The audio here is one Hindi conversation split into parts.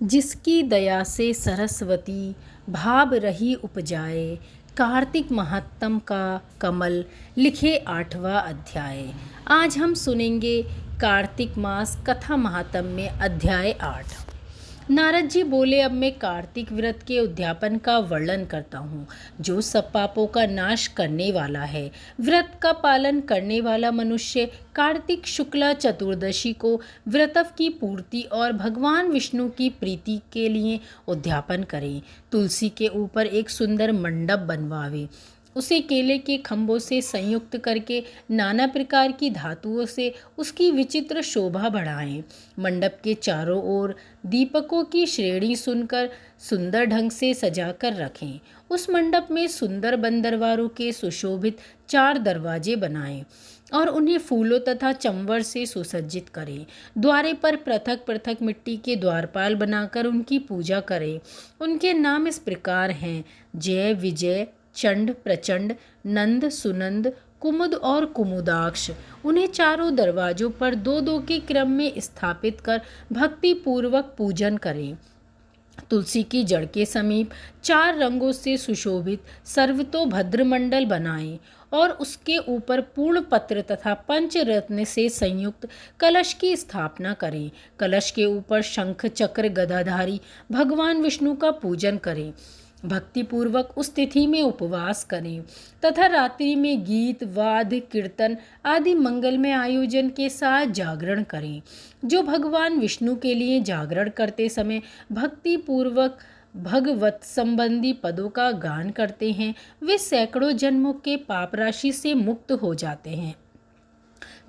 जिसकी दया से सरस्वती भाव रही उपजाए, कार्तिक महात्म का कमल लिखे 8वां अध्याय। आज हम सुनेंगे कार्तिक मास कथा महात्म्य में अध्याय 8। नारद जी बोले, अब मैं कार्तिक व्रत के उद्यापन का वर्णन करता हूँ, जो सब पापों का नाश करने वाला है। व्रत का पालन करने वाला मनुष्य कार्तिक शुक्ला चतुर्दशी को व्रतव की पूर्ति और भगवान विष्णु की प्रीति के लिए उद्यापन करे। तुलसी के ऊपर एक सुंदर मंडप बनवावे, उसे केले के खंभों से संयुक्त करके नाना प्रकार की धातुओं से उसकी विचित्र शोभा बढ़ाएं। मंडप के चारों ओर दीपकों की श्रेणी सुनकर सुंदर ढंग से सजाकर रखें। उस मंडप में सुंदर बंदरवारों के सुशोभित 4 दरवाजे बनाएं और उन्हें फूलों तथा चंवर से सुसज्जित करें। द्वारे पर पृथक पृथक मिट्टी के द्वारपाल बनाकर उनकी पूजा करें। उनके नाम इस प्रकार हैं: जय, विजय, चंड, प्रचंड, नंद, सुनंद, कुमुद और कुमुदाक्ष। उन्हें चारों दरवाजों पर 2-2 के क्रम में स्थापित कर भक्ति पूर्वक पूजन करें। तुलसी की जड़ के समीप 4 रंगों से सुशोभित सर्वतोभद्र मंडल बनाएं और उसके ऊपर पूर्ण पत्र तथा पंचरत्न से संयुक्त कलश की स्थापना करें। कलश के ऊपर शंख, चक्र, गदाधारी भगवान विष्णु का पूजन करें। भक्ति पूर्वक उस तिथि में उपवास करें तथा रात्रि में गीत, वाद्य, कीर्तन आदि मंगलमय आयोजन के साथ जागरण करें। जो भगवान विष्णु के लिए जागरण करते समय भक्ति पूर्वक भगवत संबंधी पदों का गान करते हैं, वे सैकड़ों जन्मों के पाप राशि से मुक्त हो जाते हैं।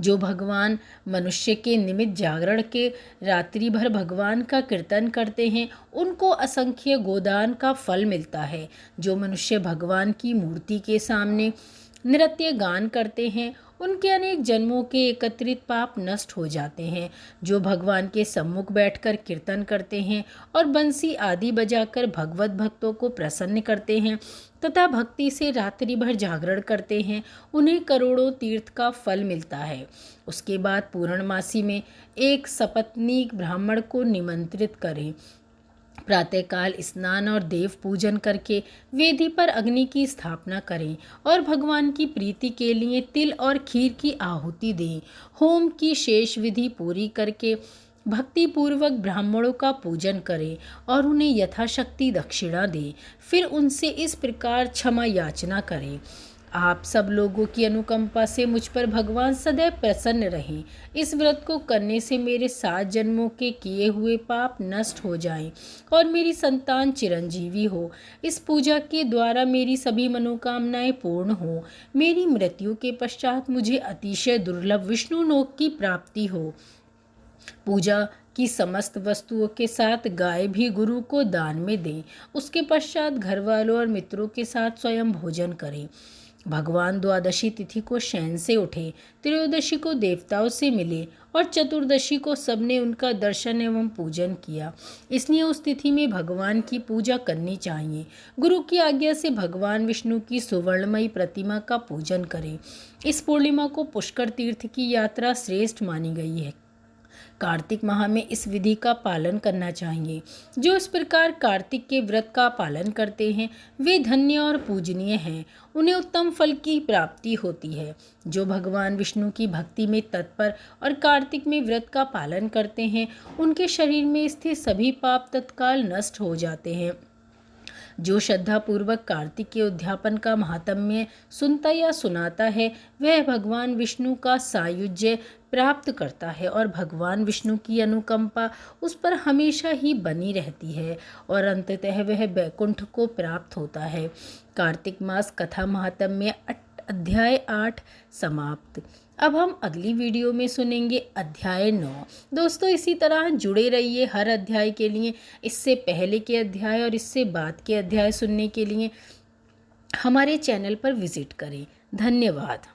जो भगवान मनुष्य के निमित्त जागरण के रात्रि भर भगवान का कीर्तन करते हैं, उनको असंख्य गोदान का फल मिलता है। जो मनुष्य भगवान की मूर्ति के सामने नृत्य गान करते हैं, उनके अनेक जन्मों के एकत्रित पाप नष्ट हो जाते हैं। जो भगवान के सम्मुख बैठकर कीर्तन करते हैं और बंसी आदि बजाकर भगवत भक्तों को प्रसन्न करते हैं तथा भक्ति से रात्रि भर जागरण करते हैं, उन्हें करोड़ों तीर्थ का फल मिलता है। उसके बाद पूर्णमासी में एक सपत्नीक ब्राह्मण को निमंत्रित करें। प्रातःकाल स्नान और देव पूजन करके वेदी पर अग्नि की स्थापना करें और भगवान की प्रीति के लिए तिल और खीर की आहुति दें। होम की शेष विधि पूरी करके भक्ति पूर्वक ब्राह्मणों का पूजन करें और उन्हें यथाशक्ति दक्षिणा दें। फिर उनसे इस प्रकार क्षमा याचना करें: आप सब लोगों की अनुकंपा से मुझ पर भगवान सदैव प्रसन्न रहें। इस व्रत को करने से मेरे 7 जन्मों के किए हुए पाप नष्ट हो जाएं और मेरी संतान चिरंजीवी हो। इस पूजा के द्वारा मेरी सभी मनोकामनाएं पूर्ण हो। मेरी मृत्यु के पश्चात मुझे अतिशय दुर्लभ विष्णु लोक की प्राप्ति हो। पूजा की समस्त वस्तुओं के साथ गाय भी गुरु को दान में दें। उसके पश्चात घर वालों और मित्रों के साथ स्वयं भोजन करें। भगवान द्वादशी तिथि को शयन से उठे, त्रयोदशी को देवताओं से मिले और चतुर्दशी को सबने उनका दर्शन एवं पूजन किया। इसलिए उस तिथि में भगवान की पूजा करनी चाहिए। गुरु की आज्ञा से भगवान विष्णु की सुवर्णमयी प्रतिमा का पूजन करें। इस पूर्णिमा को पुष्कर तीर्थ की यात्रा श्रेष्ठ मानी गई है। कार्तिक माह में इस विधि का पालन करना चाहिए। जो इस प्रकार कार्तिक के व्रत का पालन करते हैं, वे धन्य और पूजनीय हैं। उन्हें उत्तम फल की प्राप्ति होती है। जो भगवान विष्णु की भक्ति में तत्पर और कार्तिक में व्रत का पालन करते हैं, उनके शरीर में स्थित सभी पाप तत्काल नष्ट हो जाते हैं। जो श्रद्धापूर्वक कार्तिक के उद्यापन का महात्म्य सुनता या सुनाता है, वह भगवान विष्णु का सायुज्य प्राप्त करता है और भगवान विष्णु की अनुकंपा उस पर हमेशा ही बनी रहती है और अंततः वह वैकुंठ को प्राप्त होता है। कार्तिक मास कथा महात्म्य अध्याय 8 समाप्त। अब हम अगली वीडियो में सुनेंगे अध्याय 9। दोस्तों, इसी तरह जुड़े रहिए हर अध्याय के लिए। इससे पहले के अध्याय और इससे बाद के अध्याय सुनने के लिए हमारे चैनल पर विजिट करें। धन्यवाद।